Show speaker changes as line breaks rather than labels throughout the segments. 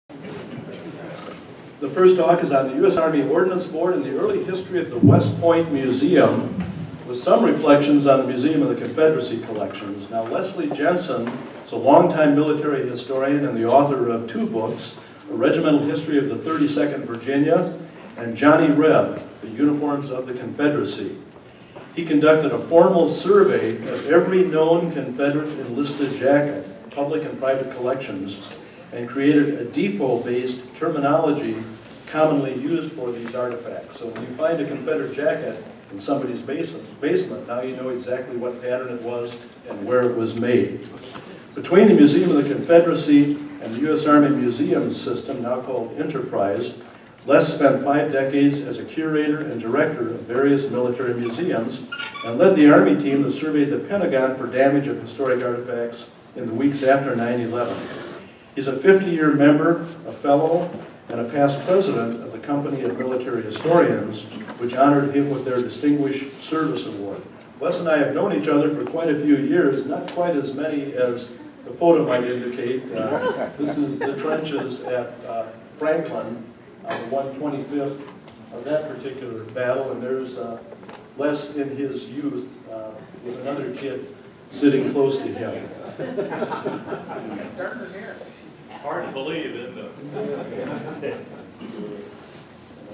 The first talk is on the U.S. Army Ordnance Board and the early history of the West Point Museum, with some reflections on the Museum of the Confederacy collections. Now, Leslie Jensen is a longtime military historian and the author of two books, A Regimental History of the 32nd Virginia and Johnny Reb, The Uniforms of the Confederacy. He conducted a formal survey of every known Confederate enlisted jacket, public and private collections, and created a depot-based terminology commonly used for these artifacts. So when you find a Confederate jacket in somebody's basement, now you know exactly what pattern it was and where it was made. Between the Museum of the Confederacy and the U.S. Army Museums System, now called Enterprise, Les spent 5 decades as a curator and director of various military museums and led the Army team that surveyed the Pentagon for damage of historic artifacts in the weeks after 9/11. He's a 50-year member, a fellow, and a past president of the Company of Military Historians, which honored him with their Distinguished Service Award. Les and I have known each other for quite a few years, not quite as many as the photo might indicate. This is the trenches at Franklin on the 125th of that particular battle, and there's Les in his youth with another kid sitting close to him.
Hard to believe, isn't it?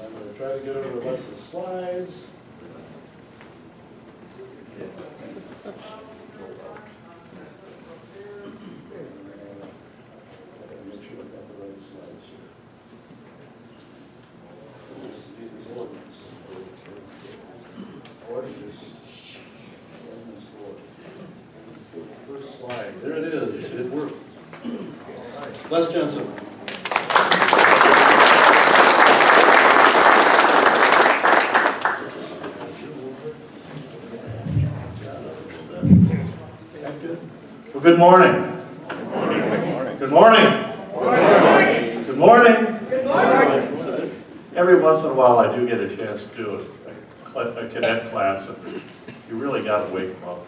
I'm going to try to get over the rest of the slides. Make sure I've got the right slides here. This is Ordnance. Ordnance Board. First slide. There it is. It worked. Les Jensen.
Well, good morning. Good morning. Good morning. Good morning. Every once in a while I do get a chance to do a cadet class, and you really got to wake them up.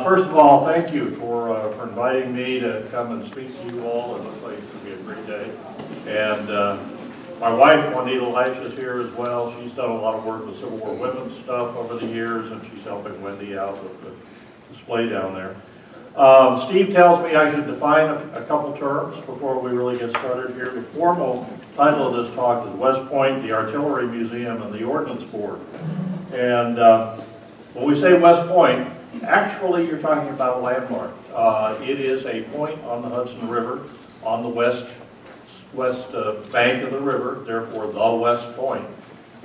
First of all, thank you for inviting me to come and speak to you all. It looks like it's going to be a great day. And my wife, Juanita Leish, is here as well. She's done a lot of work with Civil War women's stuff over the years, and she's helping Wendy out with the display down there. Steve tells me I should define a couple terms before we really get started here. The formal title of this talk is West Point, the Artillery Museum, and the Ordnance Board. And when we say West Point, actually you're talking about a landmark. It is a point on the Hudson River on the west bank of the river, therefore the West Point.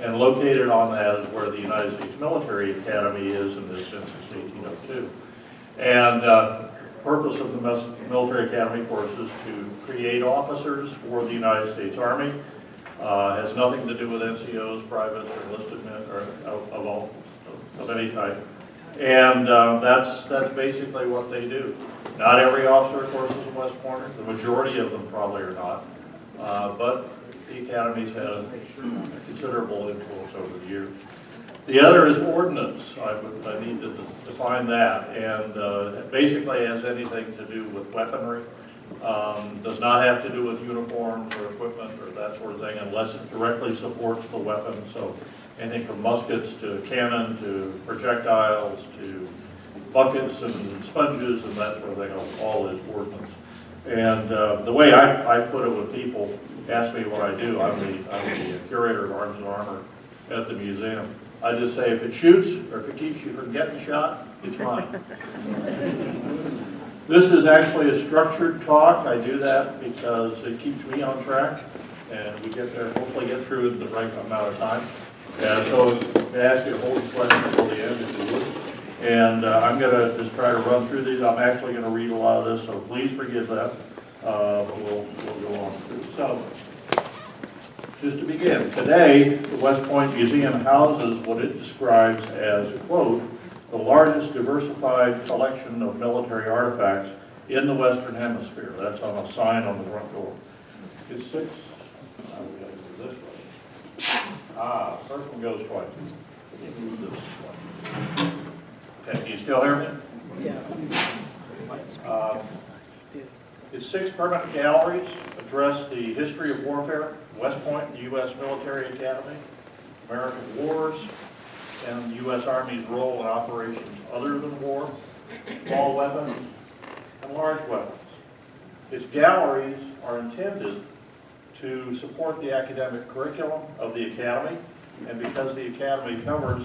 And located on that is where the United States Military Academy is in this since 1802. And the purpose of the Military Academy course is to create officers for the United States Army. Has nothing to do with NCOs, privates, or enlisted men, or of any type. And that's basically what they do. Not every officer, of course, is a West Pointer. The majority of them probably are not. But the Academy's had a considerable influence over the years. The other is Ordnance. I need to define that. And basically has anything to do with weaponry. Does not have to do with uniforms or equipment or that sort of thing unless it directly supports the weapon. So anything from muskets to cannon to projectiles to buckets and sponges and that sort of thing, all is ordnance. And the way I put it when people ask me what I do, I'm the curator of arms and armor at the museum. I just say if it shoots or if it keeps you from getting shot, it's mine. This is actually a structured talk. I do that because it keeps me on track and we get there, hopefully get through in the right amount of time. And so I ask you to hold the question until the end if you would. And I'm going to just try to run through these. I'm actually going to read a lot of this, so please forgive that. But we'll go on through. So, just to begin, today the West Point Museum houses what it describes as, quote, the largest diversified collection of military artifacts in the Western Hemisphere. That's on a sign on the front door. It's 6. Now we got to do this way. First one goes twice. Move this one. Okay, can you still hear me?
Yeah.
Its 6 permanent galleries address the history of warfare, West Point, the U.S. Military Academy, American wars, and the U.S. Army's role in operations other than war, small weapons, and large weapons. Its galleries are intended to support the academic curriculum of the Academy, and because the Academy covers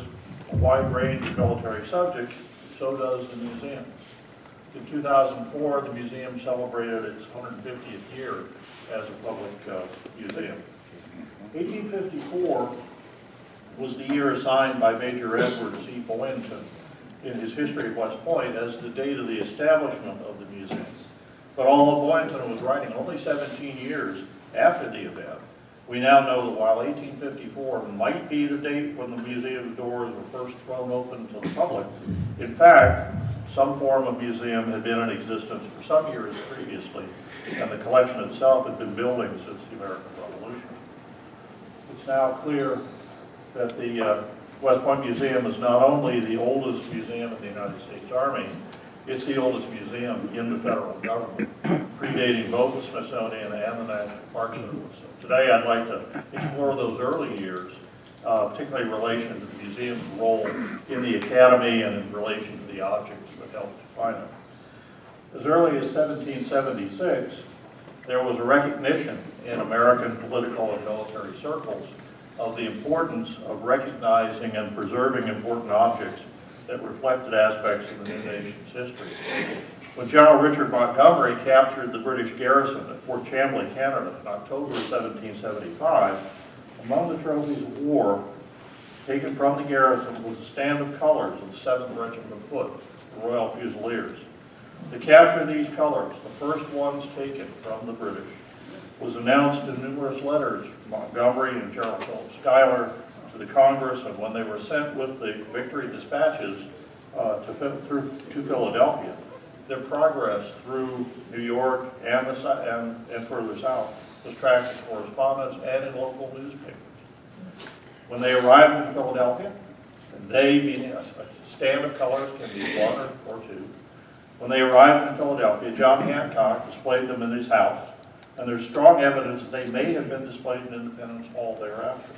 a wide range of military subjects, so does the museum. In 2004, the museum celebrated its 150th year as a public museum. 1854 was the year assigned by Major Edward C. Boynton in his History of West Point as the date of the establishment of the museum. But although Boynton was writing only 17 years after the event, we now know that while 1854 might be the date when the museum's doors were first thrown open to the public, in fact, some form of museum had been in existence for some years previously, and the collection itself had been building since the American Revolution. It's now clear that the West Point Museum is not only the oldest museum in the United States Army, it's the oldest museum in the federal government, predating both the Smithsonian and the National Park Service. So today I'd like to explore those early years, particularly in relation to the museum's role in the Academy and in relation to the objects that helped define it. As early as 1776, there was a recognition in American political and military circles of the importance of recognizing and preserving important objects that reflected aspects of the new nation's history. When General Richard Montgomery captured the British garrison at Fort Chambly, Canada in October 1775, among the trophies of war taken from the garrison was a stand of colors of the 7th Regiment of Foot, the Royal Fusiliers. The capture of these colors, the first ones taken from the British, was announced in numerous letters from Montgomery and General Philip Schuyler to the Congress, and when they were sent with the victory dispatches to Philadelphia, their progress through New York and further south was tracked in correspondence and in local newspapers. When they arrived in Philadelphia, and they meaning a stand of colors can be one or two. When they arrived in Philadelphia, John Hancock displayed them in his house, and there's strong evidence that they may have been displayed in Independence Hall thereafter.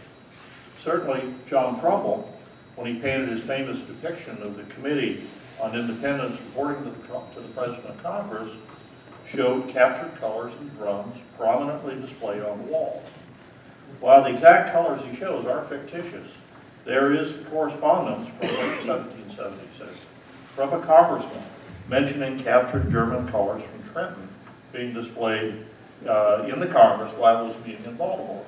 Certainly, John Trumbull, when he painted his famous depiction of the Committee on Independence reporting to the President of Congress, showed captured colors and drums prominently displayed on the walls. While the exact colors he shows are fictitious, there is correspondence from late 1776 from a congressman mentioning captured German colors from Trenton being displayed in the Congress while it was being in Baltimore.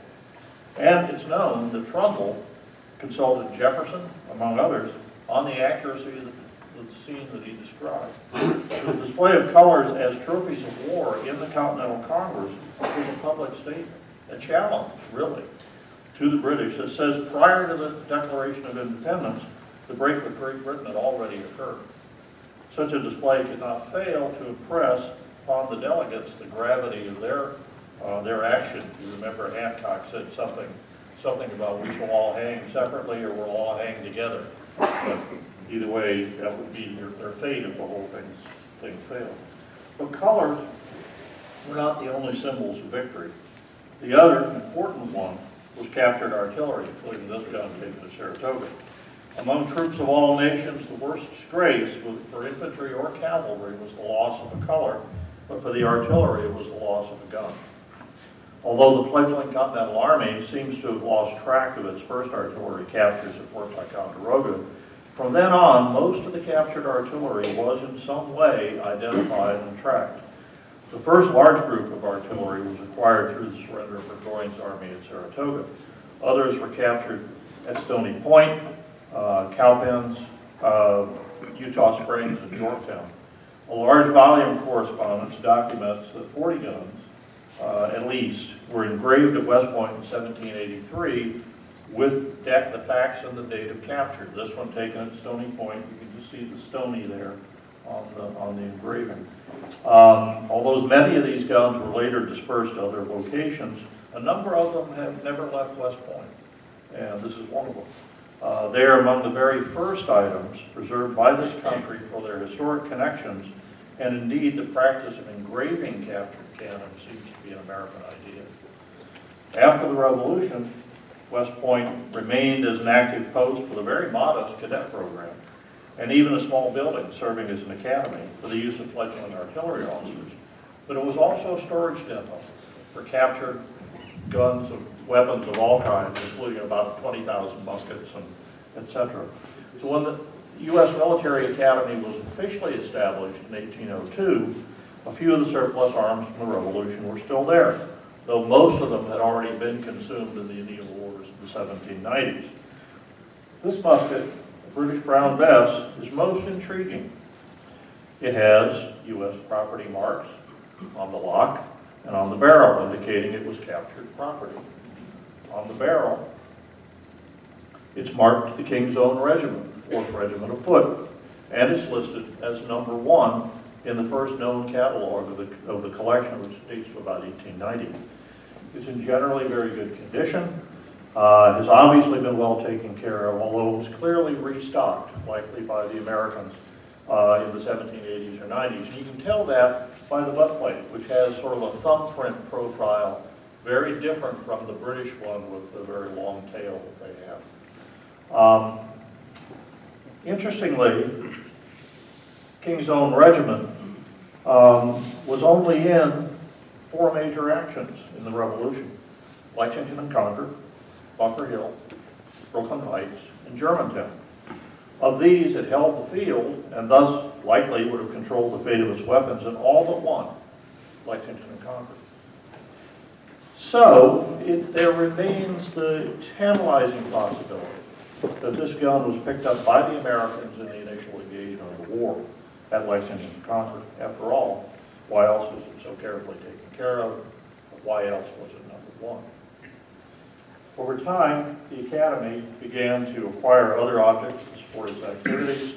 And it's known that Trumbull consulted Jefferson, among others, on the accuracy of the scene that he described. The display of colors as trophies of war in the Continental Congress was a public statement, a challenge, really, to the British that says prior to the Declaration of Independence, the break with Great Britain had already occurred. Such a display could not fail to impress upon the delegates the gravity of their action. You remember Hancock said something about we shall all hang separately or we'll all hang together. But either way, that would be their fate if the whole thing failed. But colors were not the only symbols of victory. The other important one was captured artillery, including this gun taken to Saratoga. Among troops of all nations, the worst disgrace for infantry or cavalry was the loss of a color, but for the artillery it was the loss of a gun. Although the fledgling Continental Army seems to have lost track of its first artillery captures at Fort Ticonderoga, from then on, most of the captured artillery was in some way identified and tracked. The first large group of artillery was acquired through the surrender of Burgoyne's army at Saratoga. Others were captured at Stony Point, Cowpens, Utah Springs, and Yorktown. A large volume correspondence documents that 40 guns, at least, were engraved at West Point in 1783 with the facts and the date of capture. This one taken at Stony Point, you can just see the Stony there on the engraving. Although many of these guns were later dispersed to other locations, a number of them have never left West Point, and this is one of them. They are among the very first items preserved by this country for their historic connections and indeed the practice of engraving captured cannon seems to be an American idea. After the Revolution, West Point remained as an active post with a very modest cadet program, and even a small building serving as an academy for the use of fledgling artillery officers. But it was also a storage depot for captured guns and weapons of all kinds, including about 20,000 muskets and etc. So when the U.S. Military Academy was officially established in 1802, a few of the surplus arms from the Revolution were still there, though most of them had already been consumed in the Indian Wars in the 1790s. This musket, the British Brown Bess, is most intriguing. It has U.S. property marks on the lock and on the barrel, indicating it was captured property. On the barrel, it's marked the King's Own Regiment, 4th Regiment of Foot, and it's listed as number 1 in the first known catalog of the collection, which dates to about 1890. It's in generally very good condition, has obviously been well taken care of, although it was clearly restocked, likely by the Americans in the 1780s or 90s. And you can tell that by the butt plate, which has sort of a thumbprint profile, very different from the British one with the very long tail that they have. Interestingly, King's Own Regiment was only in 4 major actions in the Revolution: Lexington and Concord, Bunker Hill, Brooklyn Heights, and Germantown. Of these, it held the field, and thus likely would have controlled the fate of its weapons in all but one, Lexington and Concord. So, there remains the tantalizing possibility that this gun was picked up by the Americans in the initial engagement of the war at Lexington and Concord. After all, why else was it so carefully taken care of? Why else was it number 1? Over time, the Academy began to acquire other objects to support its activities.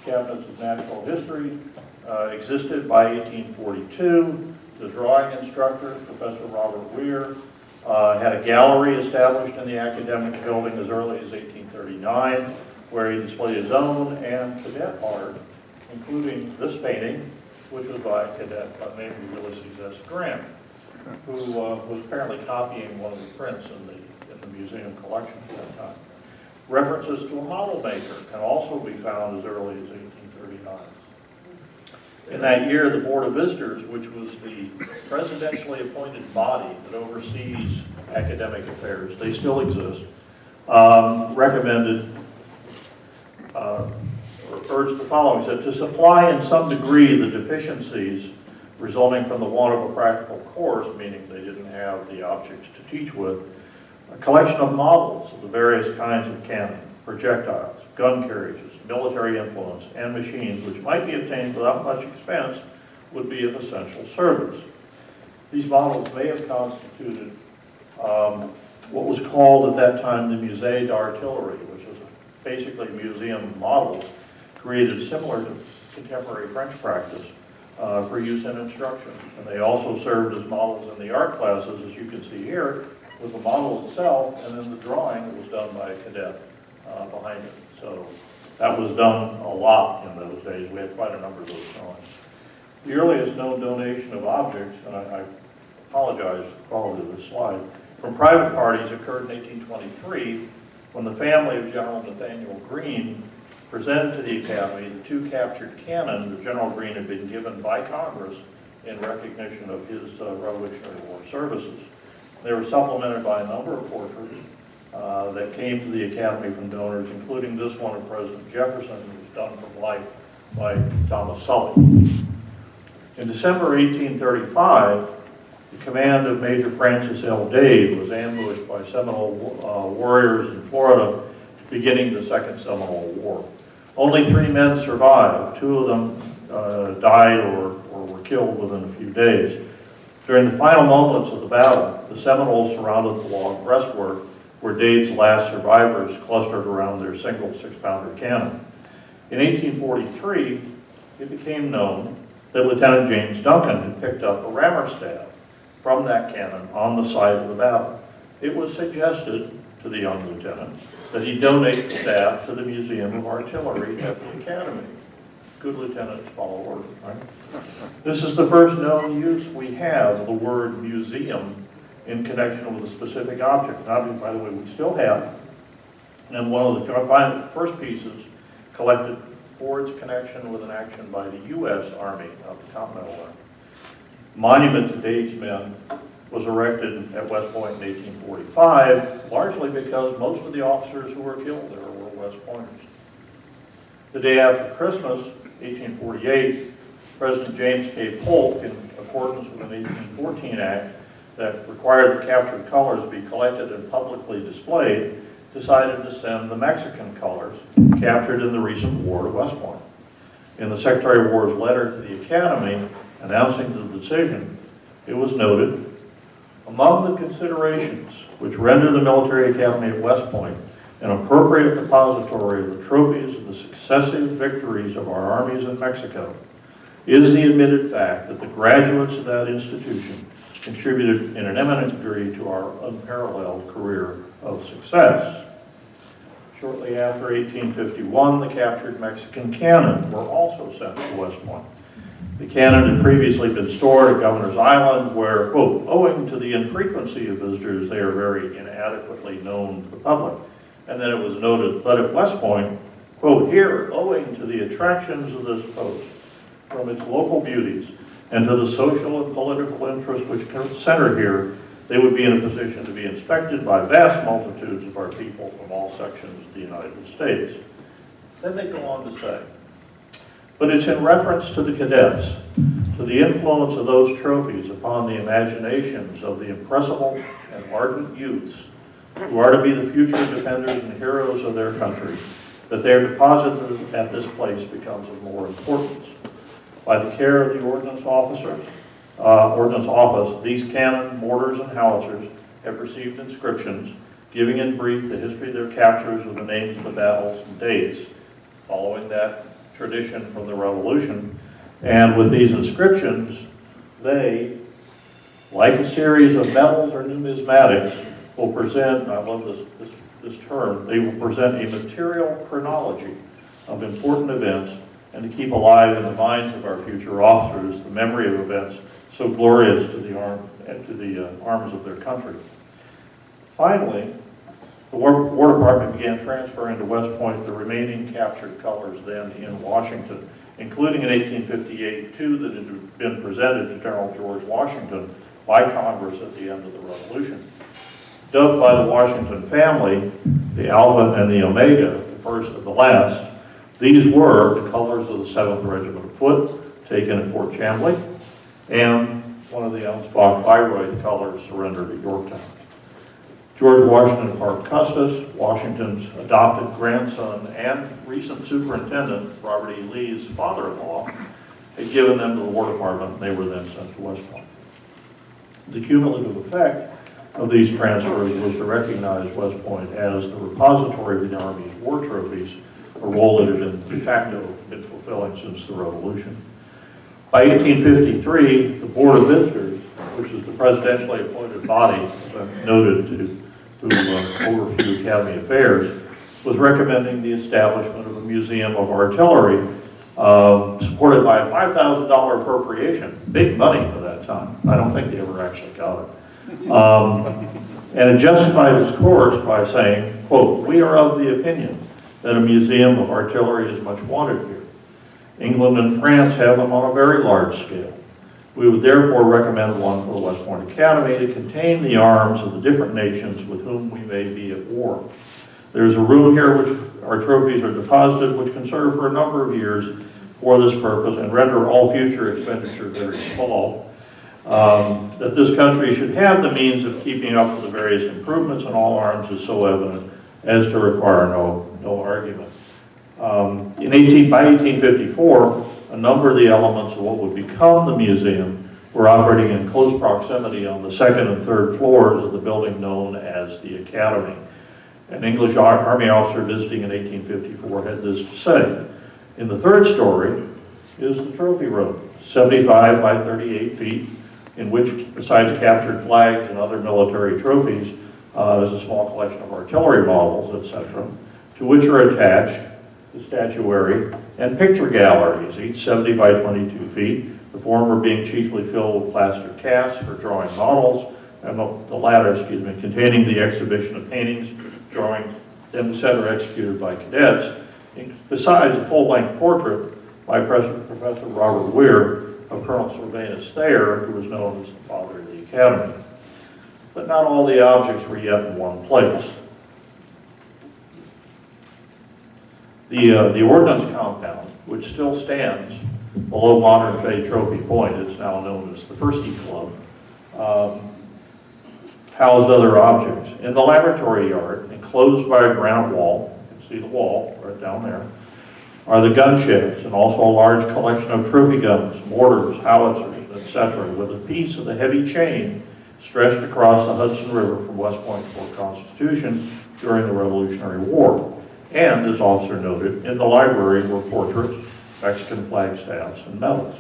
Cabinets of Natural History existed by 1842. The drawing instructor, Professor Robert Weir, had a gallery established in the academic building as early as 1839, where he displayed his own and cadet art, including this painting, which was by a cadet by the name of Ulysses S. Grant, who was apparently copying one of the prints in the museum collection at that time. References to a model maker can also be found as early as 1839. In that year, the Board of Visitors, which was the presidentially appointed body that oversees academic affairs, they still exist, recommended or urged the following: said, to supply in some degree the deficiencies resulting from the want of a practical course, meaning they didn't have the objects to teach with, a collection of models of the various kinds of cannon, projectiles, gun carriages, military implements, and machines, which might be obtained without much expense, would be of essential service. These models may have constituted what was called at that time the Musée d'Artillerie, which was basically museum models created similar to contemporary French practice for use in instruction. And they also served as models in the art classes, as you can see here, with the model itself, and then the drawing that was done by a cadet behind it. So that was done a lot in those days. We had quite a number of those drawings. The earliest known donation of objects, and I apologize for the quality of this slide, from private parties occurred in 1823 when the family of General Nathaniel Greene presented to the Academy the 2 captured cannon that General Greene had been given by Congress in recognition of his Revolutionary War services. They were supplemented by a number of portraits that came to the Academy from donors, including this one of President Jefferson, who was done from life by Thomas Sully. In December 1835, the command of Major Francis L. Dade was ambushed by Seminole warriors in Florida, beginning the Second Seminole War. Only 3 men survived. 2 of them died or were killed within a few days. During the final moments of the battle, the Seminoles surrounded the log breastwork where Dade's last survivors clustered around their single 6-pounder cannon. In 1843, it became known that Lieutenant James Duncan had picked up a rammer staff from that cannon on the site of the battle. It was suggested to the young lieutenant that he donate the staff to the Museum of Artillery at the Academy. good lieutenants follow orders, right? This is the first known use we have of the word museum in connection with a specific object. Now, by the way, we still have, and one of the first pieces collected for its connection with an action by the U.S. Army of the Continental Army. Monument to Dade's men was erected at West Point in 1845, largely because most of the officers who were killed there were West Pointers. The day after Christmas, 1848, President James K. Polk, in accordance with an 1814 act that required the captured colors be collected and publicly displayed, decided to send the Mexican colors captured in the recent war to West Point. In the Secretary of War's letter to the Academy announcing the decision, it was noted, among the considerations which render the Military Academy at West Point an appropriate depository of the trophies of the successive victories of our armies in Mexico, is the admitted fact that the graduates of that institution contributed in an eminent degree to our unparalleled career of success. Shortly after 1851, the captured Mexican cannon were also sent to West Point. The cannon had previously been stored at Governor's Island, where, quote, owing to the infrequency of visitors, they are very inadequately known to the public. And then it was noted, but at West Point, quote, here, owing to the attractions of this post, from its local beauties, and to the social and political interest which center here, they would be in a position to be inspected by vast multitudes of our people from all sections of the United States. Then they go on to say, but it's in reference to the cadets, to the influence of those trophies upon the imaginations of the impressible and ardent youths who are to be the future defenders and heroes of their country, that their deposit at this place becomes of more importance. By the care of the Ordnance Office, these cannon, mortars, and howitzers have received inscriptions giving in brief the history of their captures with the names of the battles and dates, following that tradition from the Revolution. And with these inscriptions, they, like a series of medals or numismatics, will present, and I love this term, they will present a material chronology of important events and to keep alive in the minds of our future officers the memory of events so glorious to the arms of their country. Finally, the War Department began transferring to West Point the remaining captured colors then in Washington, including in 1858 two that had been presented to General George Washington by Congress at the end of the Revolution. Dubbed by the Washington family the Alpha and the Omega, the first and the last, these were the colors of the 7th Regiment of Foot, taken at Fort Chambly, and one of the Ellensbach Bayreuth colors surrendered at Yorktown. George Washington Parke Custis, Washington's adopted grandson and recent superintendent, Robert E. Lee's father-in-law, had given them to the War Department, and they were then sent to West Point. The cumulative effect of these transfers was to recognize West Point as the repository of the Army's war trophies, a role it had de facto been fulfilling since the Revolution. By 1853, the Board of Visitors, which is the presidentially appointed body, as I've noted, to overview Academy affairs, was recommending the establishment of a museum of artillery, supported by a $5,000 appropriation. Big money for that time. I don't think they ever actually got it. And it justified its course by saying, quote, we are of the opinion that a museum of artillery is much wanted here. England and France have them on a very large scale. We would therefore recommend one for the West Point Academy to contain the arms of the different nations with whom we may be at war. There is a room here which our trophies are deposited, which can serve for a number of years for this purpose and render all future expenditure very small. That this country should have the means of keeping up with the various improvements in all arms is so evident as to require no argument. By 1854, a number of the elements of what would become the museum were operating in close proximity on the second and third floors of the building known as the Academy. An English Army officer visiting in 1854 had this to say. In the third story is the trophy room, 75 by 38 feet, in which, besides captured flags and other military trophies, is a small collection of artillery models, etc., to which are attached the statuary and picture galleries, each 70 by 22 feet, the former being chiefly filled with plaster casts for drawing models, and the latter, containing the exhibition of paintings, drawings, in the center executed by cadets, besides a full-length portrait by Professor Robert Weir of Colonel Sylvanus Thayer, who was known as the father of the Academy. But not all the objects were yet in one place. The Ordnance compound, which still stands below modern Fay Trophy Point, it's now known as the Firsty Club, housed other objects. In the laboratory yard, enclosed by a granite wall, you can see the wall right down there, are the gun sheds and also a large collection of trophy guns, mortars, howitzers, etc., with a piece of the heavy chain stretched across the Hudson River from West Point to Fort Constitution during the Revolutionary War. And, as officer noted, in the library were portraits, Mexican flag staffs, and medals.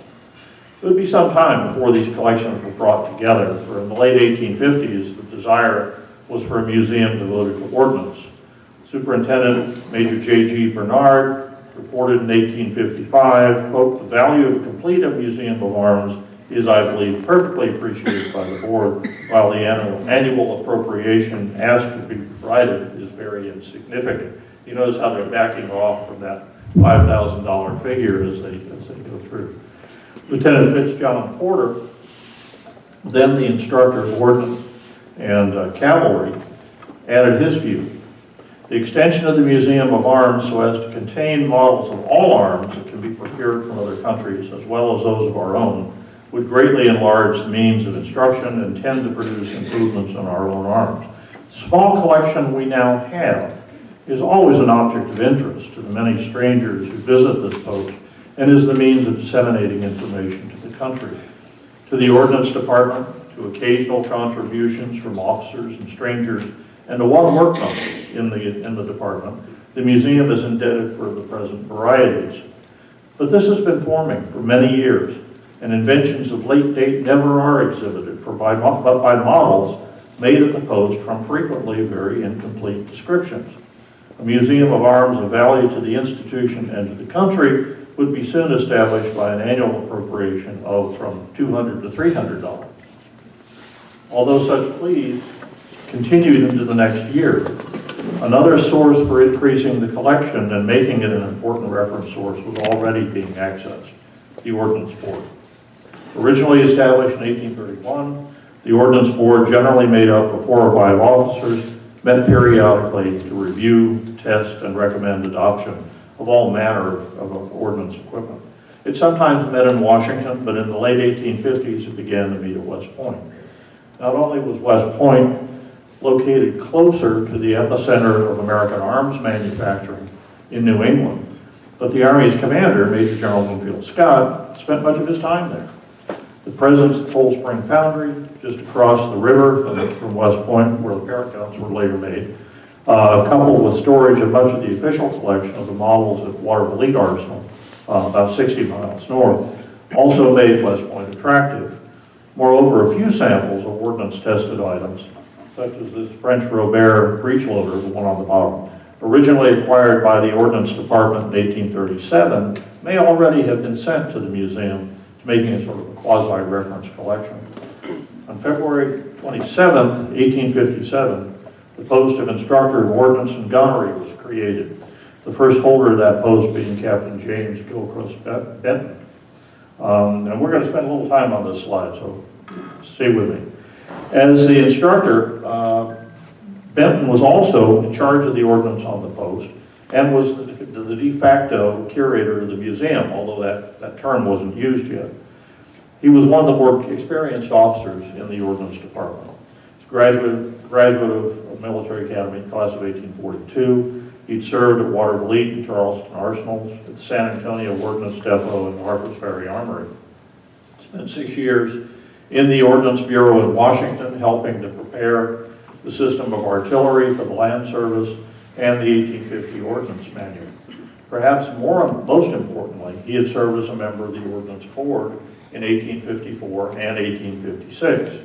It would be some time before these collections were brought together, for in the late 1850s, the desire was for a museum devoted to ordnance. Superintendent Major J.G. Bernard reported in 1855, quote, "The value of complete a museum of arms is, I believe, perfectly appreciated by the board, while the annual appropriation asked to be provided is very insignificant." You notice how they're backing off from that $5,000 figure as they go through. Lieutenant Fitzjohn Porter, then the instructor of ordnance and cavalry, added his view. The extension of the Museum of Arms so as to contain models of all arms that can be procured from other countries, as well as those of our own, would greatly enlarge the means of instruction and tend to produce improvements in our own arms. The small collection we now have is always an object of interest to the many strangers who visit this post and is the means of disseminating information to the country. To the Ordnance Department, to occasional contributions from officers and strangers, and to one workman in the department, the museum is indebted for the present varieties. But this has been forming for many years, and inventions of late date never are exhibited, but by models made at the post from frequently very incomplete descriptions. A museum of arms of value to the institution and to the country would be soon established by an annual appropriation of from $200 to $300. Although such pleas continued into the next year, another source for increasing the collection and making it an important reference source was already being accessed, the Ordnance Board. Originally established in 1831, the Ordnance Board, generally made up of 4 or 5 officers, met periodically to review, test, and recommend adoption of all manner of ordnance equipment. It sometimes met in Washington, but in the late 1850s it began to meet at West Point. Not only was West Point located closer to the epicenter of American arms manufacturing in New England, but the Army's commander, Major General Winfield Scott, spent much of his time there. The present Cold Spring Foundry, just across the river from West Point, where the parent guns were later made, coupled with storage of much of the official collection of the models at Waterville Arsenal, about 60 miles north, also made West Point attractive. Moreover, a few samples of ordnance-tested items, such as this French Robert breech loader, the one on the bottom, originally acquired by the Ordnance Department in 1837, may already have been sent to the museum, making it sort of a quasi-reference collection. On February 27, 1857, the post of Instructor of Ordnance and Gunnery was created, the first holder of that post being Captain James Gilchrist Benton. And we're going to spend a little time on this slide, so stay with me. As the instructor, Benton was also in charge of the ordnance on the post and was the de facto curator of the museum, although that term wasn't used yet. He was one of the more experienced officers in the Ordnance Department. He's a graduate of Military Academy, class of 1842. He'd served at Waterville and Charleston Arsenals, at the San Antonio Ordnance Depot, and the Harpers Ferry Armory. Spent 6 years in the Ordnance Bureau in Washington, helping to prepare the system of artillery for the Land Service and the 1850 Ordnance Manual. Perhaps most importantly, he had served as a member of the Ordnance Board in 1854 and 1856.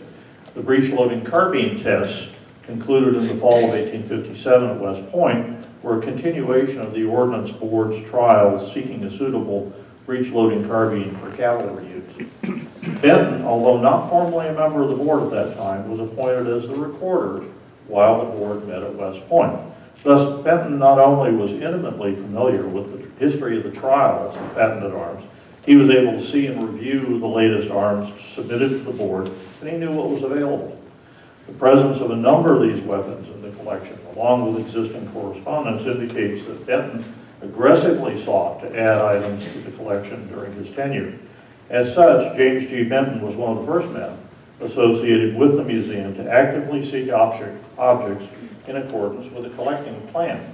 The breech-loading carbine tests concluded in the fall of 1857 at West Point were a continuation of the Ordnance Board's trials seeking a suitable breech-loading carbine for cavalry use. Benton, although not formally a member of the board at that time, was appointed as the recorder while the board met at West Point. Thus, Benton not only was intimately familiar with the history of the trials of patented arms, he was able to see and review the latest arms submitted to the board, and he knew what was available. The presence of a number of these weapons in the collection, along with existing correspondence, indicates that Benton aggressively sought to add items to the collection during his tenure. As such, James G. Benton was one of the first men associated with the museum to actively seek objects in accordance with a collecting plan.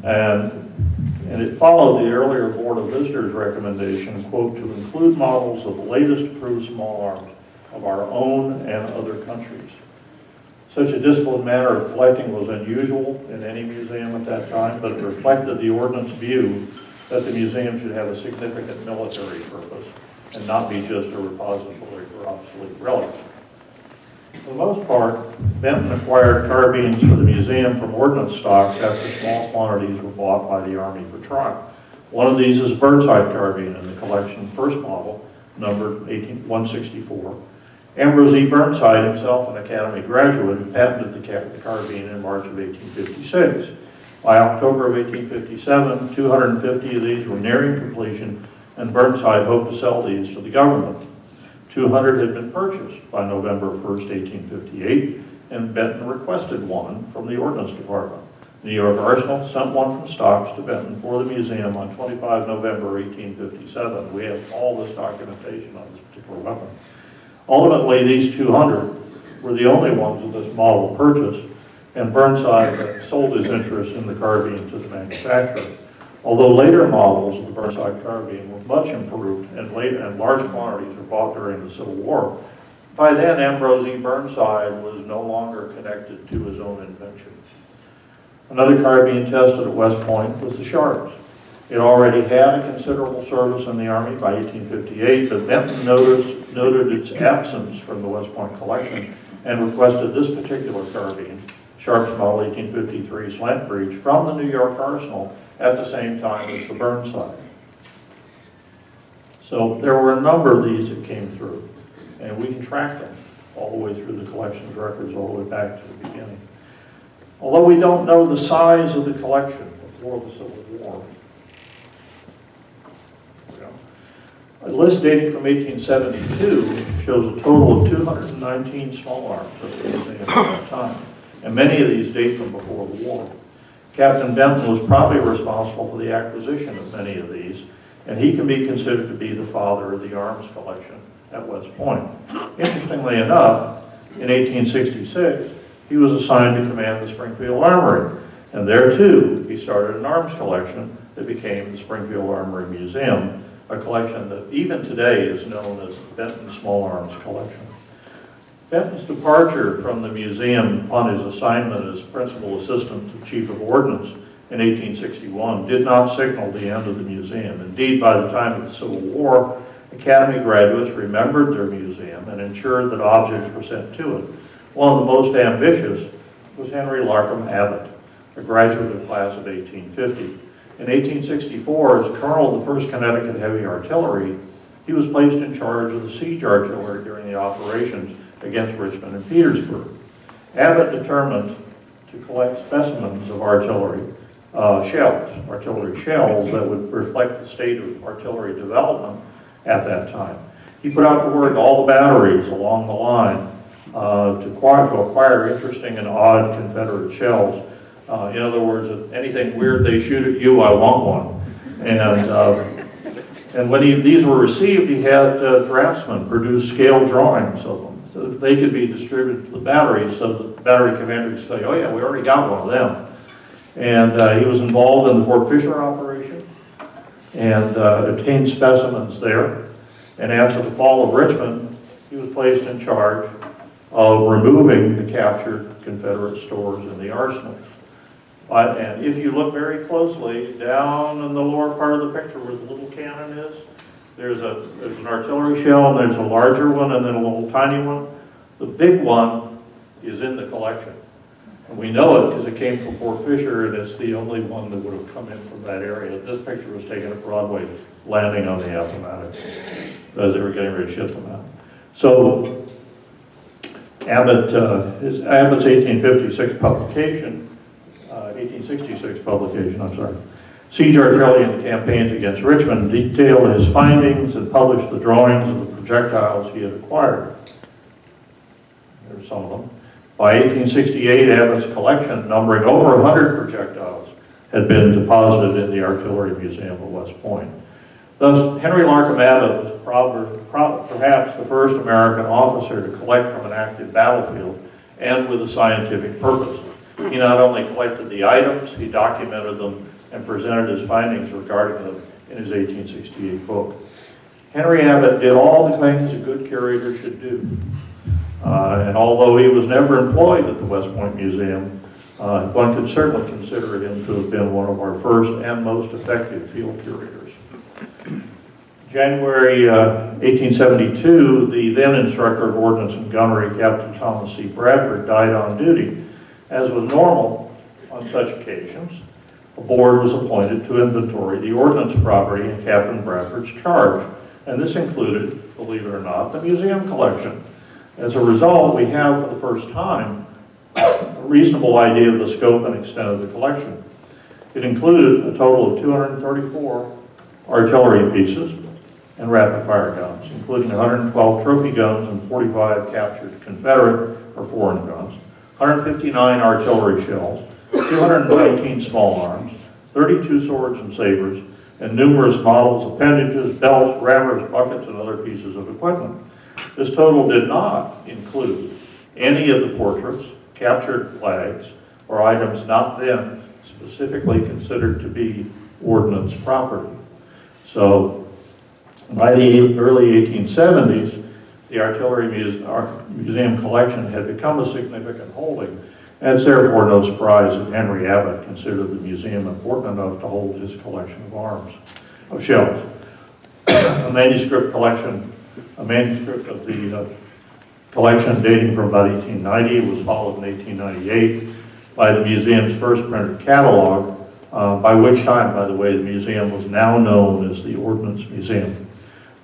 And it followed the earlier Board of Visitors recommendation, quote, to include models of the latest approved small arms of our own and other countries. Such a disciplined manner of collecting was unusual in any museum at that time, but it reflected the Ordnance view that the museum should have a significant military purpose and not be just a repository for obsolete relics. For the most part, Benton acquired carbines for the museum from ordnance stocks after small quantities were bought by the Army for trial. One of these is a Burnside carbine in the collection, first model, numbered 164. Ambrose E. Burnside, himself an Academy graduate, patented the carbine in March of 1856. By October of 1857, 250 of these were nearing completion, and Burnside hoped to sell these to the government. 200 had been purchased by November 1st, 1858, and Benton requested one from the Ordnance Department. New York Arsenal sent one from stocks to Benton for the museum on 25 November 1857. We have all this documentation on this particular weapon. Ultimately, these 200 were the only ones of this model purchased, and Burnside sold his interest in the carbine to the manufacturer. Although later models of the Burnside carbine were much improved and large quantities were bought during the Civil War, by then Ambrose E. Burnside was no longer connected to his own invention. Another carbine tested at West Point was the Sharps. It already had a considerable service in the Army by 1858, but Benton noted its absence from the West Point collection and requested this particular carbine, Sharps Model 1853 slant breech, from the New York Arsenal at the same time as the Burnside. So there were a number of these that came through, and we can track them all the way through the collection's records, all the way back to the beginning. Although we don't know the size of the collection before the Civil War, a list dating from 1872 shows a total of 219 small arms at the museum at that time, and many of these date from before the war. Captain Benton was probably responsible for the acquisition of many of these, and he can be considered to be the father of the arms collection at West Point. Interestingly enough, in 1866, he was assigned to command the Springfield Armory, and there too, he started an arms collection that became the Springfield Armory Museum, a collection that even today is known as the Benton Small Arms Collection. Benton's departure from the museum upon his assignment as principal assistant to Chief of Ordnance in 1861 did not signal the end of the museum. Indeed, by the time of the Civil War, Academy graduates remembered their museum and ensured that objects were sent to it. One of the most ambitious was Henry Larkham Abbott, a graduate of the class of 1850. In 1864, as Colonel of the 1st Connecticut Heavy Artillery, he was placed in charge of the siege artillery during the operations against Richmond and Petersburg. Abbott determined to collect specimens of artillery shells that would reflect the state of artillery development at that time. He put out the word to all the batteries along the line to acquire interesting and odd Confederate shells. In other words, anything weird they shoot at you, I want one. And when these were received, he had draftsmen produce scale drawings of them so that they could be distributed to the batteries so the battery commander could say, oh yeah, we already got one of them. And he was involved in the Fort Fisher operation and obtained specimens there. And after the fall of Richmond, he was placed in charge of removing the captured Confederate stores in the arsenals. And if you look very closely, down in the lower part of the picture where the little cannon is, there's an artillery shell, and there's a larger one, and then a little tiny one. The big one is in the collection. And we know it because it came from Fort Fisher, and it's the only one that would have come in from that area. This picture was taken at Broadway, landing on the Appomattox as they were getting ready to ship them out. So Abbott's 1866 publication, Siege Artillery Campaigns Against Richmond, detailed his findings and published the drawings of the projectiles he had acquired. There's some of them. By 1868, Abbott's collection, numbering over 100 projectiles, had been deposited in the Artillery Museum at West Point. Thus, Henry Larcom Abbott was perhaps the first American officer to collect from an active battlefield and with a scientific purpose. He not only collected the items, he documented them and presented his findings regarding them in his 1868 book. Henry Abbott did all the things a good curator should do. And although he was never employed at the West Point Museum, one could certainly consider him to have been one of our first and most effective field curators. January 1872, the then instructor of Ordnance and Gunnery, Captain Thomas C. Bradford, died on duty. As was normal on such occasions, a board was appointed to inventory the ordnance property in Captain Bradford's charge, and this included, believe it or not, the museum collection. As a result, we have, for the first time, a reasonable idea of the scope and extent of the collection. It included a total of 234 artillery pieces and rapid-fire guns, including 112 trophy guns and 45 captured Confederate or foreign guns, 159 artillery shells, 219 small arms, 32 swords and sabers, and numerous models, appendages, belts, rammers, buckets, and other pieces of equipment. This total did not include any of the portraits, captured flags, or items not then specifically considered to be ordnance property. So by the early 1870s, the Artillery Museum collection had become a significant holding, and it's therefore no surprise that Henry Abbott considered the museum important enough to hold his collection of arms, of shells. A manuscript of the collection dating from about 1890 was followed in 1898 by the museum's first printed catalog, by which time, by the way, the museum was now known as the Ordnance Museum.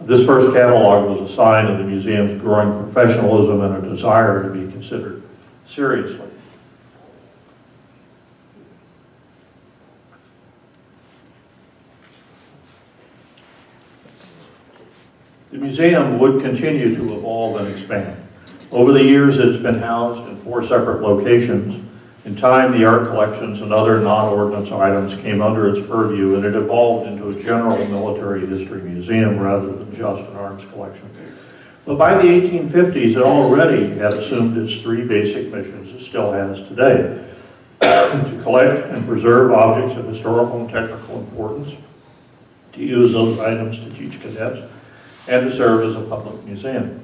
This first catalog was a sign of the museum's growing professionalism and a desire to be considered seriously. The museum would continue to evolve and expand. Over the years, it's been housed in 4 separate locations. In time, the art collections and other non-ordnance items came under its purview, and it evolved into a general military history museum rather than just an arms collection. But by the 1850s, it already had assumed its 3 basic missions it still has today: to collect and preserve objects of historical and technical importance, to use those items to teach cadets, and to serve as a public museum.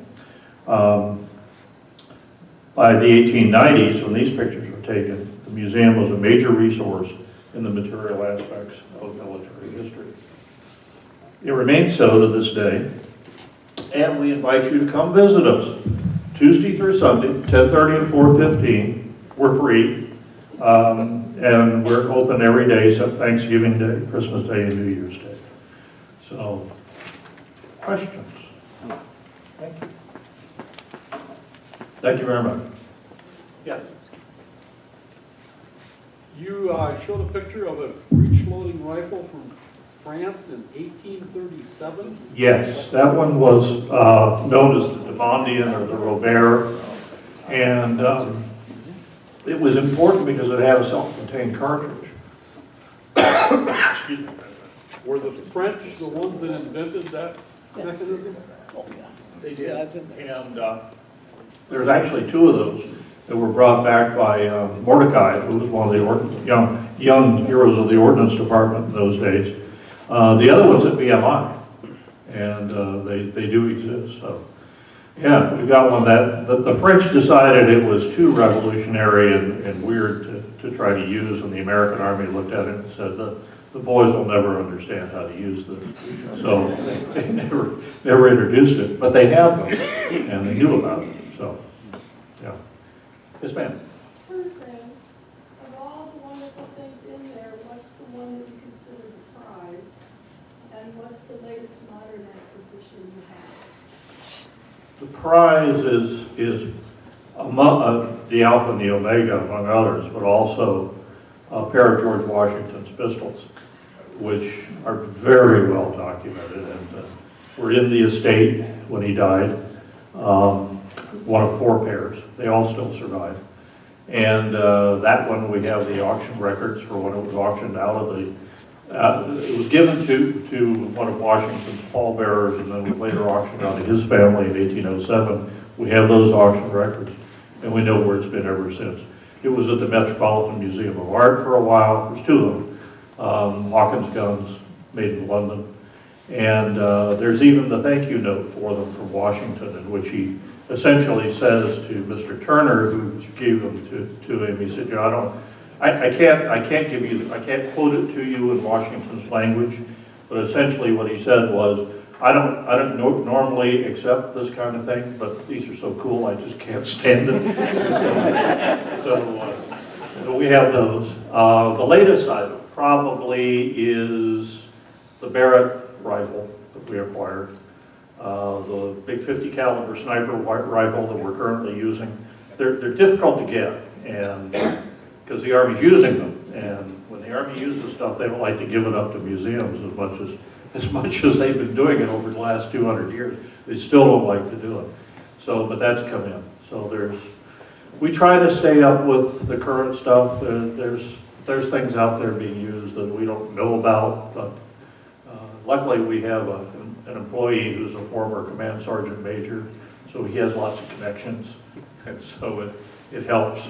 By the 1890s, when these pictures were taken, the museum was a major resource in the material aspects of military history. It remains so to this day, and we invite you to come visit us. Tuesday through Sunday, 10:30 and 4:15. We're free, and we're open every day except Thanksgiving Day, Christmas Day, and New Year's Day. So, questions? Thank you. Thank you very much. Yes.
You showed a picture of a breech-loading rifle from France in 1837.
Yes, that one was known as the Demondian or the Robert, and it was important because it had a self-contained cartridge. Excuse me.
Were the French the ones that invented that mechanism?
Oh, yeah, they did. And there's actually 2 of those that were brought back by Mordecai, who was one of the young heroes of the Ordnance Department in those days. The other one's at BMI, and they do exist. So, yeah, we got one that the French decided it was too revolutionary and weird to try to use, and the American Army looked at it and said, the boys will never understand how to use this. So they never introduced it, but they have them, and they knew about it. So, yeah. Yes, ma'am.
greatest modern acquisition you have?
The prize is the Alpha and the Omega, among others, but also a pair of George Washington's pistols, which are very well documented and were in the estate when he died. One of 4 pairs. They all still survive. And that one, we have the auction records for when it was auctioned out of the, it was given to one of Washington's pallbearers and then was later auctioned out to his family in 1807. We have those auction records, and we know where it's been ever since. It was at the Metropolitan Museum of Art for a while. There's 2 of them. Hawkins guns, made in London. And there's even the thank you note for them from Washington, in which he essentially says to Mr. Turner, who gave them to him, he said, you know, I can't quote it to you in Washington's language, but essentially what he said was, I don't normally accept this kind of thing, but these are so cool, I just can't stand it. So we have those. The latest item probably is the Barrett rifle that we acquired. The big 50 caliber sniper rifle that we're currently using. They're difficult to get, and because the Army's using them, and when the Army uses stuff, they don't like to give it up to museums as much as they've been doing it over the last 200 years. They still don't like to do it. So, but that's come in. So we try to stay up with the current stuff. There's things out there being used that we don't know about, but luckily we have an employee who's a former command sergeant major, so he has lots of connections, and so it helps.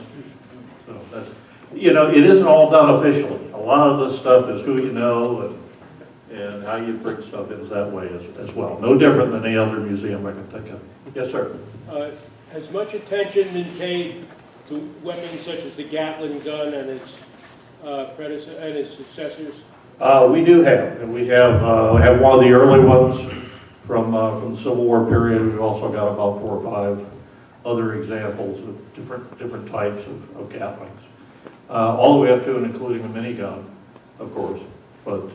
So that's, you know, it isn't all done officially. A lot of this stuff is who you know and how you bring stuff in that way as well. No different than any other museum I can think of. Yes, sir.
Has much attention been paid to weapons such as the Gatling gun and its predecessor and its successors?
We do have, and we have one of the early ones from the Civil War period. We've also got about 4 or 5 other examples of different types of Gatlings, all the way up to and including a minigun, of course, but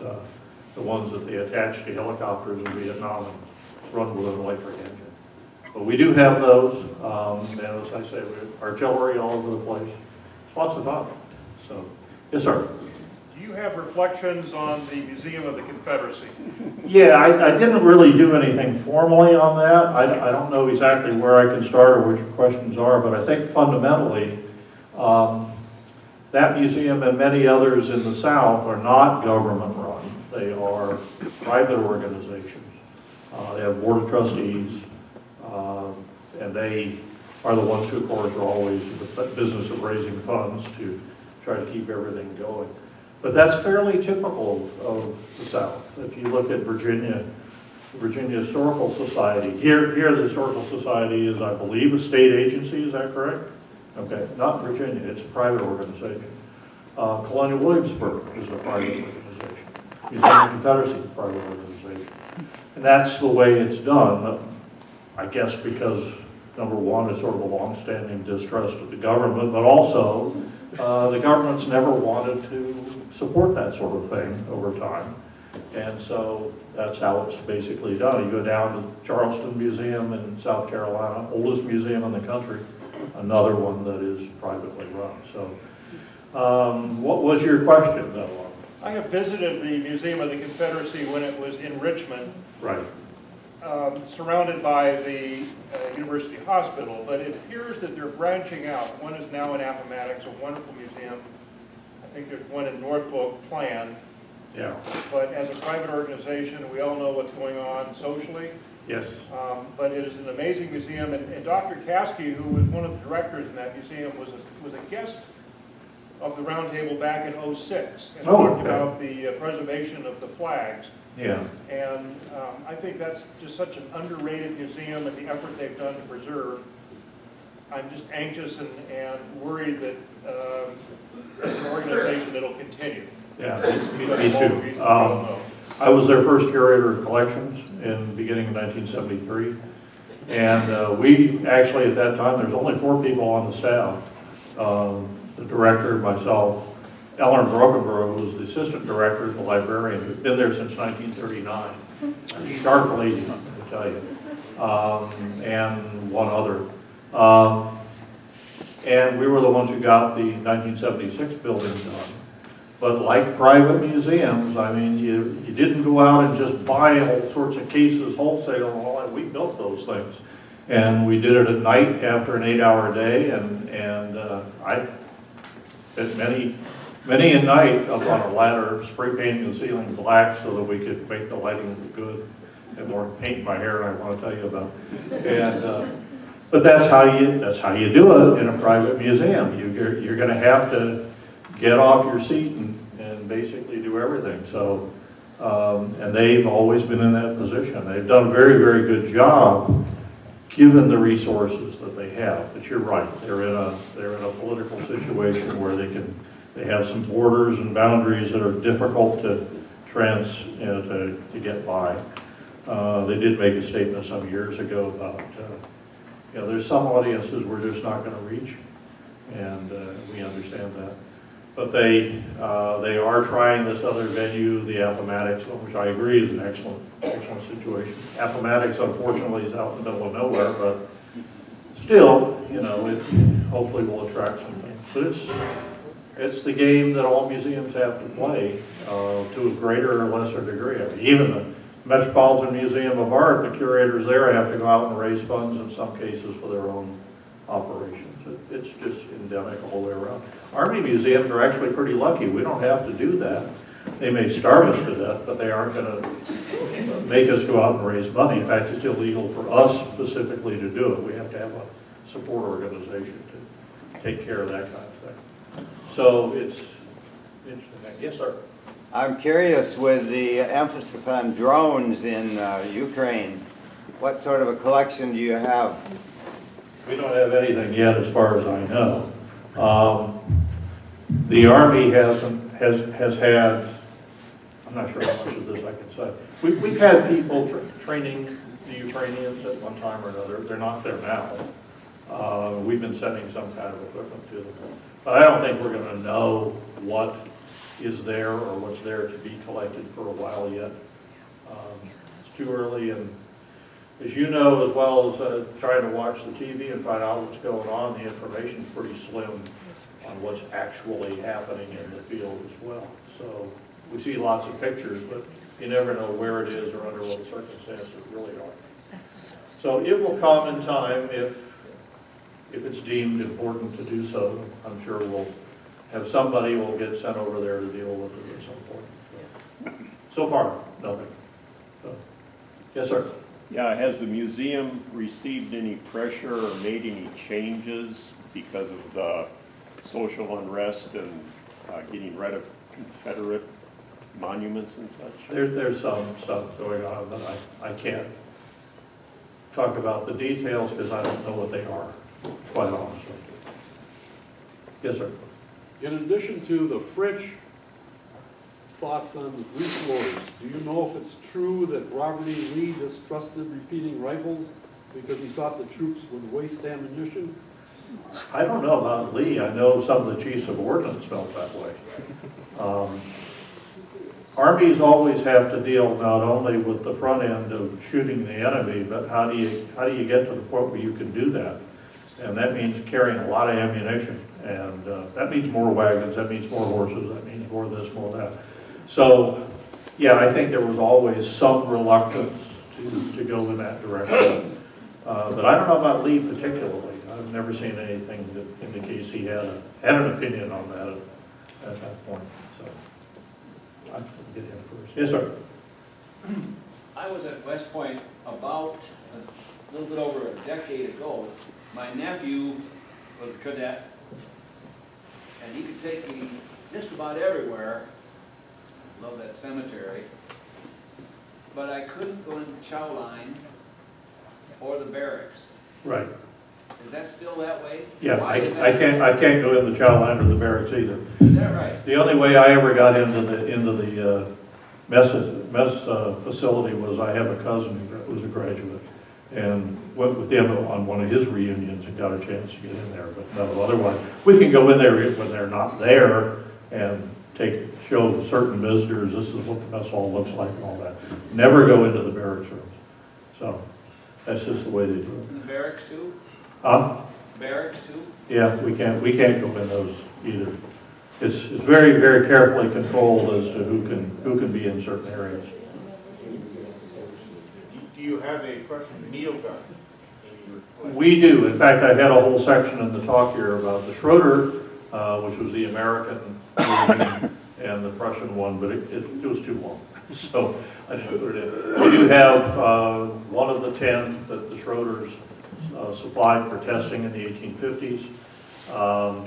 the ones that they attach to helicopters in Vietnam and run with an electric engine. But we do have those, and as I say, we have artillery all over the place. It's lots of fun. So, yes, sir.
Do you have reflections on the Museum of the Confederacy?
Yeah, I didn't really do anything formally on that. I don't know exactly where I can start or what your questions are, but I think fundamentally that museum and many others in the South are not government run. They are private organizations. They have board of trustees, and they are the ones who, of course, are always in the business of raising funds to try to keep everything going. But that's fairly typical of the South. If you look at Virginia, the Virginia Historical Society, here the Historical Society is, I believe, a state agency, is that correct? Okay, not Virginia, it's a private organization. Colonial Williamsburg is a private organization. Museum of the Confederacy is a private organization. And that's the way it's done, I guess because, number one, it's sort of a long-standing distrust of the government, but also the government's never wanted to support that sort of thing over time. And so that's how it's basically done. You go down to Charleston Museum in South Carolina, oldest museum in the country, another one that is privately run. So what was your question, though?
I have visited the Museum of the Confederacy when it was in Richmond.
Right.
Surrounded by the University Hospital, but it appears that they're branching out. One is now in Appomattox, a wonderful museum. I think there's one in Norfolk planned.
Yeah.
But as a private organization, we all know what's going on socially.
Yes.
But it is an amazing museum, and Dr. Caskey, who was one of the directors in that museum, was a guest of the roundtable back in '06 and talked about the preservation of the flags.
Yeah.
And I think that's just such an underrated museum and the effort they've done to preserve. I'm just anxious and worried that it's an organization that'll continue.
Yeah, me too. I was their first curator of collections in the beginning of 1973. And we actually, at that time, there's only 4 people on the staff. The director, myself, Ellen Brokenborough, who was the assistant director, the librarian, who'd been there since 1939. sharp lady, I tell you, and one other. And we were the ones who got the 1976 building done. But like private museums, I mean, you didn't go out and just buy all sorts of cases wholesale and all that. We built those things. And we did it at night after an 8-hour day, and I did many a night up on a ladder, spray painting the ceiling black so that we could make the lighting look good. And more paint in my hair than I want to tell you about. And but that's how you do it in a private museum. You're going to have to get off your seat and basically do everything. So, and they've always been in that position. They've done a very, very good job given the resources that they have. But you're right, they're in a political situation where they have some borders and boundaries that are difficult to get by. They did make a statement some years ago about there's some audiences we're just not going to reach, and we understand that. But they are trying this other venue, the Appomattox, which I agree is an excellent situation. Appomattox, unfortunately, is out in the middle of nowhere, but still, it hopefully will attract some things. But it's the game that all museums have to play to a greater or lesser degree. I mean, even the Metropolitan Museum of Art, the curators there have to go out and raise funds in some cases for their own operations. It's just endemic all the way around. Army museums are actually pretty lucky. We don't have to do that. They may starve us to death, but they aren't going to make us go out and raise money. In fact, it's illegal for us specifically to do it. We have to have a support organization to take care of that kind of thing. So it's interesting. Yes, sir.
I'm curious, with the emphasis on drones in Ukraine, what sort of a collection do you have?
We don't have anything yet, as far as I know. The Army has had, I'm not sure how much of this I can say. We've had people training the Ukrainians at one time or another. They're not there now. We've been sending some kind of equipment to them. But I don't think we're going to know what is there or what's there to be collected for a while yet. It's too early, and as you know as well as trying to watch the TV and find out what's going on, the information's pretty slim on what's actually happening in the field as well. So we see lots of pictures, but you never know where it is or under what circumstances it really are. So it will come in time if it's deemed important to do so. I'm sure we'll have somebody will get sent over there to deal with it at some point. So far, nothing. So, yes, sir.
Yeah, has the museum received any pressure or made any changes because of the social unrest and getting rid of Confederate monuments and such?
There's some stuff going on, but I can't talk about the details because I don't know what they are, quite honestly. Yes, sir.
In addition to the French thoughts on the breech loaders, do you know if it's true that Robert E. Lee distrusted repeating rifles because he thought the troops would waste ammunition?
I don't know about Lee. I know some of the chiefs of ordnance felt that way. Armies always have to deal not only with the front end of shooting the enemy, but how do you get to the point where you can do that? And that means carrying a lot of ammunition. And that means more wagons, that means more horses, that means more this, more that. So, yeah, I think there was always some reluctance to go in that direction. But I don't know about Lee particularly. I've never seen anything that indicates he had an opinion on that at that point. So, I'm going to get him first. Yes, sir.
I was at West Point about a little bit over a decade ago. My nephew was a cadet, and he could take me just about everywhere. Love that cemetery. But I couldn't go into Chow Line or the barracks.
Right.
Is that still that way?
Yeah, I can't go in the Chow Line or the barracks either.
Is that right?
The only way I ever got into the mess facility was I have a cousin that was a graduate, and went with him on one of his reunions and got a chance to get in there. But no, otherwise we can go in there when they're not there and show certain visitors, this is what the mess hall looks like and all that. Never go into the barracks rooms. So that's just the way they do it.
In the barracks too?
Huh?
Barracks too?
Yeah, we can't go in those either. It's very, very carefully controlled as to who can be in certain areas.
Do you have a Prussian needle gun?
We do. In fact, I had a whole section in the talk here about the Schroeder, which was the American version, and the Prussian one, but it was too long. So I didn't put it in. We do have one of the 10 that the Schroeders supplied for testing in the 1850s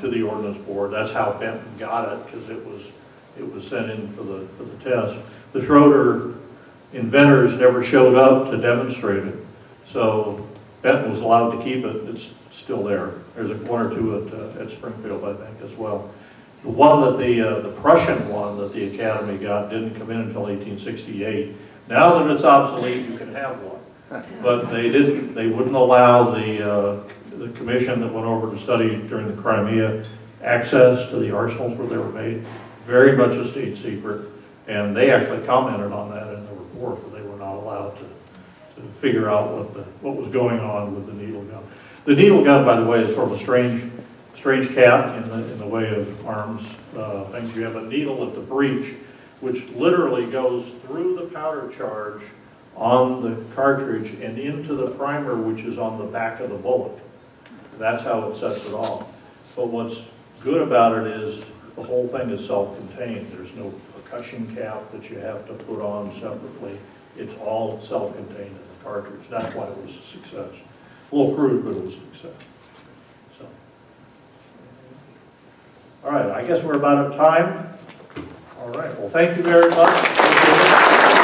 to the Ordnance Board. That's how Benton got it, because it was sent in for the test. The Schroeder inventors never showed up to demonstrate it, so Benton was allowed to keep it. It's still there. There's one or two at Springfield, I think, as well. The one that the Prussian one that the Academy got didn't come in until 1868. Now that it's obsolete, you can have one. But they didn't. They wouldn't allow the commission that went over to study during the Crimea access to the arsenals where they were made. Very much a state secret, and they actually commented on that in the report that they were not allowed to figure out what was going on with the needle gun. The needle gun, by the way, is sort of a strange cat in the way of arms things. You have a needle at the breech, which literally goes through the powder charge on the cartridge and into the primer, which is on the back of the bullet. That's how it sets it off. But what's good about it is the whole thing is self-contained. There's no percussion cap that you have to put on separately. It's all self-contained in the cartridge. That's why it was a success. A little crude, but it was a success. So, all right, I guess we're about at time. All right, well, thank you very much.